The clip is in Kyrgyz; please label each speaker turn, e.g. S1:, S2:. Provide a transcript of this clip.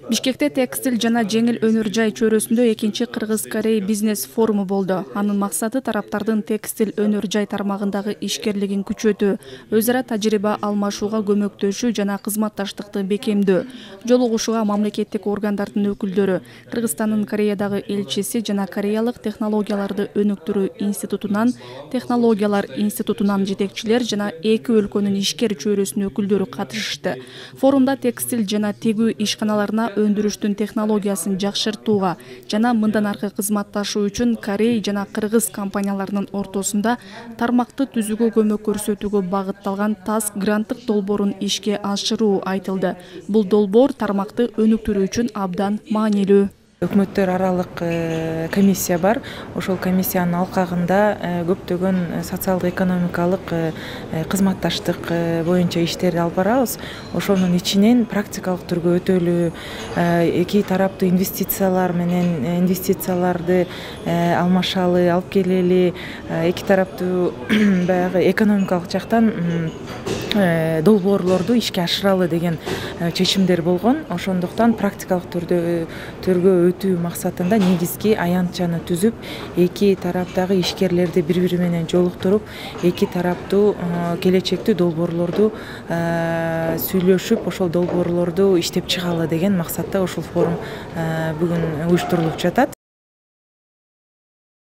S1: Бишкекте текстил жана жеңил өнөр жай чөйрөсүндө экинчи Кыргыз-Корей бизнес форуму болду. Анын максаты тараптардын текстил өнөр жай тармагындагы ишкерлигин күчөтүү, өз ара тажрыйба алмашууга көмөктөшүү жана кызматташтыкты бекемдөө. Жолугушууга мамлекеттик органдардын өкүлдөрү, Кыргызстандын Кореядагы элчиси жана Кореялык технологияларды өнүктүрүү институтунан, технологиялар институтунан жетекчилер жана эки өлкөнүн ишкер чөйрөсүнүн өкүлдөрү катышышты. Форумда текстил жана тегүү ишканаларына өндүрүштүн технологиясын жакшыртууга жана мындан аркы кызматташуу үчүн Корей жана Кыргыз компанияларынын ортосунда тармакты түзүүгө көмөк көрсөтүүгө багытталган ТАСК гранттык долбоорун ишке ашыруу айтылды. Бул долбоор тармакты өнүктүрүү үчүн абдан маанилүү.
S2: Өкмөттөр аралык комиссия бар. Ошол комиссиянын алкагында көптөгөн социалдык экономикалык кызматташтык боюнча иштерди алып барабыз. Ошонун ичинен практикалык түргө өтөлүү, эки тараптуу инвестицияларды алмашалы, алып келели, эки тараптуу баягы экономикалык жактан долбоорлорду ишке ашыралы деген чечимдер болгон. Ошондуктан практикалык түргө өтүү максатында негизги аянтчаны түзүп, эки тараптагы ишкерлерди бири-бири менен жолуктуруп, эки тараптуу келечектүү долбоорлорду сүйлөшүп, ошол долбоорлорду иштеп чыгалы деген максатта ушул форум бүгүн уюштурулуп жатат.